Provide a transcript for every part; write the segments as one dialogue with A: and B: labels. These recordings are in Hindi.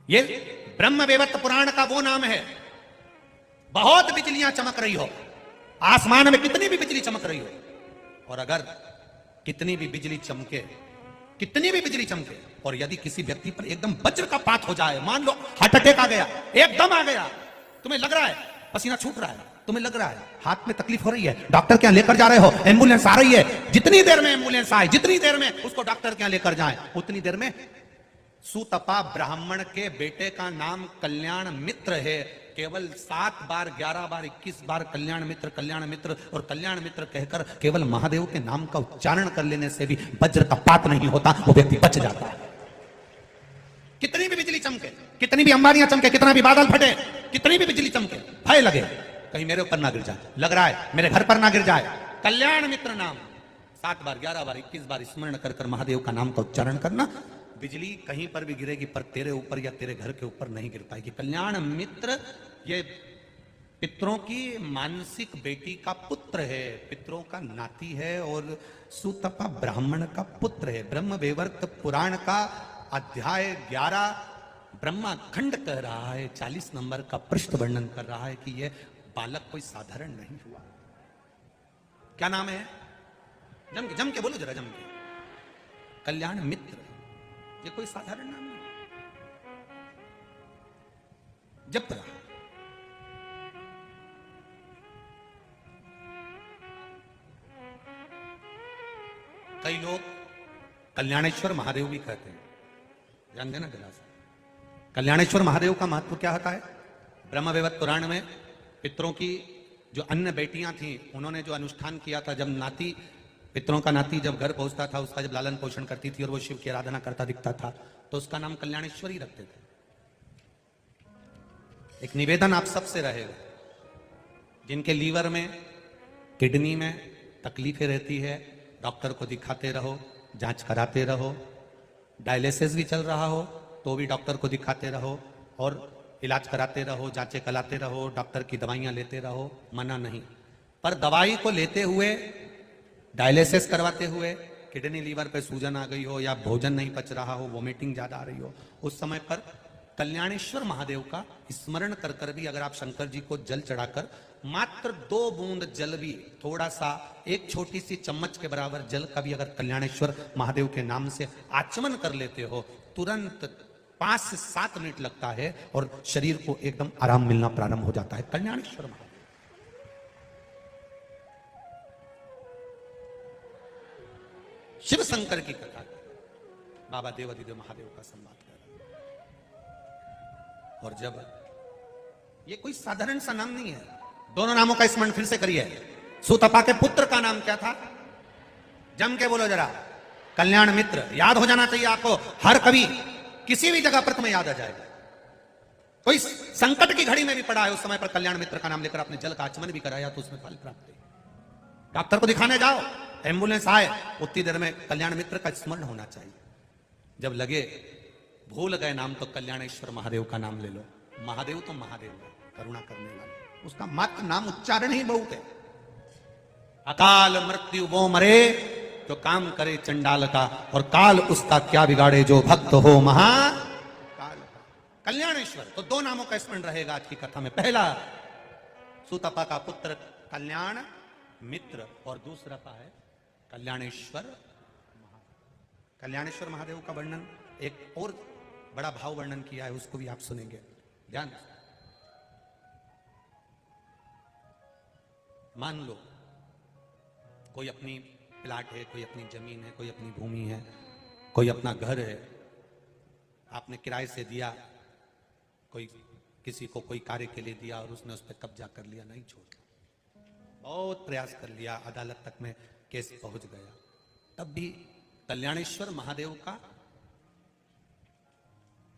A: ये ब्रह्मवैवर्त पुराण का वो नाम है। बहुत बिजलियां चमक रही हो, आसमान में कितनी भी बिजली चमक रही हो, और अगर कितनी भी बिजली चमके, कितनी भी बिजली चमके, और यदि किसी व्यक्ति पर एकदम वज्र का पात हो जाए, मान लो हार्ट अटैक आ गया, एकदम आ गया, तुम्हें लग रहा है पसीना छूट रहा है, तुम्हें लग रहा है हाथ में तकलीफ हो रही है, डॉक्टर के यहां लेकर जा रहे हो, एम्बुलेंस आ रही है, जितनी देर में एम्बुलेंस आए, जितनी देर में उसको डॉक्टर के यहां लेकर जाए, उतनी देर में सुतपा ब्राह्मण के बेटे का नाम कल्याण मित्र है। केवल 7 बार 11 बार 21 बार कल्याण मित्र और कल्याण मित्र कहकर केवल महादेव के नाम का उच्चारण कर लेने से भी वज्र का पात नहीं होता, वो व्यक्ति बच जाता है। कितनी भी बिजली चमके, कितनी भी अंबारियां चमके, कितना भी बादल फटे, कितनी भी बिजली चमके, भय लगे कहीं मेरे ऊपर ना गिर जाए, लग रहा है मेरे घर पर ना गिर जाए, कल्याण मित्र नाम 7 बार 11 बार 21 बार स्मरण कर कर महादेव का नाम का उच्चारण करना, बिजली कहीं पर भी गिरेगी पर तेरे ऊपर या तेरे घर के ऊपर नहीं गिर पाएगी। कल्याण मित्र ये पितरों की मानसिक बेटी का पुत्र है, पितरों का नाती है, और सुतपा ब्राह्मण का पुत्र है। ब्रह्मवैवर्त पुराण का अध्याय 11 ब्रह्मा खंड कह रहा है, 40 नंबर का पृष्ठ वर्णन कर रहा है कि यह बालक कोई साधारण नहीं हुआ। क्या नाम है? जम के बोलो जरा, जम के। कल्याण मित्र, ये कोई साधारण नाम नहीं। जब तक कई लोग कल्याणेश्वर महादेव भी कहते हैं, जानते ना जरा सा कल्याणेश्वर महादेव का महत्व क्या होता है। ब्रह्मवैवर्त पुराण में पितरों की जो अन्य बेटियां थीं, उन्होंने जो अनुष्ठान किया था, जब नाती, पितरों का नाती जब घर पहुंचता था, उसका जब लालन पोषण करती थी और वो शिव की आराधना करता दिखता था, तो उसका नाम कल्याणेश्वरी रखते थे। एक निवेदन आप सबसे रहेगा, जिनके लीवर में, किडनी में तकलीफें रहती है, डॉक्टर को दिखाते रहो, जांच कराते रहो, डायलिसिस भी चल रहा हो तो भी डॉक्टर को दिखाते रहो, और इलाज कराते रहो, जांचें कराते रहो, डॉक्टर की दवाइयां लेते रहो, मना नहीं। पर दवाई को लेते हुए, डायलिसिस करवाते हुए किडनी लीवर पे सूजन आ गई हो, या भोजन नहीं पच रहा हो, वोमिटिंग ज्यादा आ रही हो, उस समय पर कल्याणेश्वर महादेव का स्मरण कर कर भी अगर आप शंकर जी को जल चढ़ाकर मात्र 2 बूंद जल भी, थोड़ा सा, एक छोटी सी चम्मच के बराबर जल का भी अगर कल्याणेश्वर महादेव के नाम से आचमन कर लेते हो, तुरंत 5 से 7 मिनट लगता है और शरीर को एकदम आराम मिलना प्रारंभ हो जाता है। कल्याणेश्वर महादेव, शिव शंकर की कथा, बाबा देवादिदेव महादेव का संवाद कर रहा है। और जब ये कोई साधारण सा नाम नहीं है, दोनों नामों का स्मरण फिर से करिए। सुतपा के पुत्र का नाम क्या था? जम के बोलो जरा, कल्याण मित्र। याद हो जाना चाहिए आपको, हर कभी किसी भी जगह प्रथम याद आ जाएगा। कोई संकट की घड़ी में भी पड़ा है, उस समय पर कल्याण मित्र का नाम लेकर आपने जल का आचमन भी कराया तो उसमें फल प्राप्त है। डॉक्टर को दिखाने जाओ, एम्बुलेंस आए, उतनी देर में कल्याण मित्र का स्मरण होना चाहिए। जब लगे भूल गए नाम, तो कल्याणेश्वर महादेव का नाम ले लो। महादेव तो महादेव है, करुणा करने वाला, उसका मात्र नाम उच्चारण ही बहुत है। अकाल मृत्यु वो मरे जो काम करे चंडाल का, और काल उसका क्या बिगाड़े जो भक्त हो महाकाल का। कल्याणेश्वर, तो 2 नामों का स्मरण रहेगा आज की कथा में। पहला सुतपा का पुत्र कल्याण मित्र, और दूसरा का है कल्याणेश्वर महादेव। कल्याणेश्वर महादेव का वर्णन एक और बड़ा भाव वर्णन किया है, उसको भी आप सुनेंगे, ध्यान। मान लो कोई अपनी प्लाट है, कोई अपनी जमीन है, कोई अपनी भूमि है, कोई अपना घर है, आपने किराए से दिया, कोई किसी को कोई कार्य के लिए दिया और उसने उस पर कब्जा कर लिया, नहीं छोड़, बहुत प्रयास कर लिया, अदालत तक में केस पहुंच गया, तब भी कल्याणेश्वर महादेव का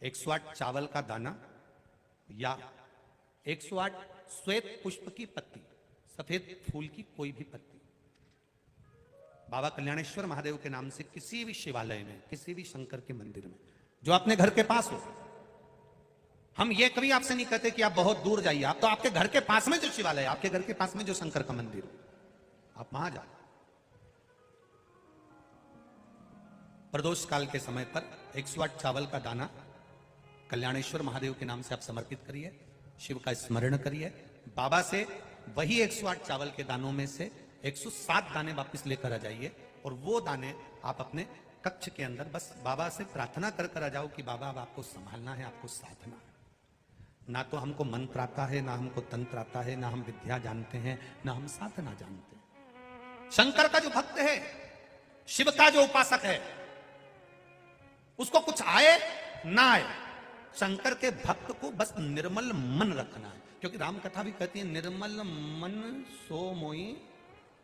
A: 108 चावल का दाना या 108 श्वेत पुष्प की पत्ती, सफेद फूल की कोई भी पत्ती, बाबा कल्याणेश्वर महादेव के नाम से किसी भी शिवालय में, किसी भी शंकर के मंदिर में, जो अपने घर के पास हो, हम ये कभी आपसे नहीं कहते कि आप बहुत दूर जाइए, आप तो आपके घर के पास में जो शिवालय है, आपके घर के पास में जो शंकर का मंदिर हो, आप वहां जाओ। प्रदोष काल के समय पर 108 चावल का दाना कल्याणेश्वर महादेव के नाम से आप समर्पित करिए, शिव का स्मरण करिए, बाबा से वही 108 चावल के दानों में से 107 दाने वापस लेकर आ जाइए और वो दाने आप अपने कक्ष के अंदर बस बाबा से प्रार्थना कर कर आ जाओ कि बाबा अब आपको संभालना है, आपको साधना है। ना तो हमको मंत्र आता है, ना हमको तंत्र आता है, ना हम विद्या जानते हैं, ना हम साधना जानते हैं। शंकर का जो भक्त है, शिव का जो उपासक है, उसको कुछ आए ना आए, शंकर के भक्त को बस निर्मल मन रखना है। क्योंकि राम कथा भी कहती है निर्मल मन सो मोई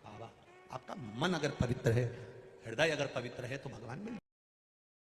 A: बाबा। आपका मन अगर पवित्र है, हृदय अगर पवित्र है तो भगवान मिल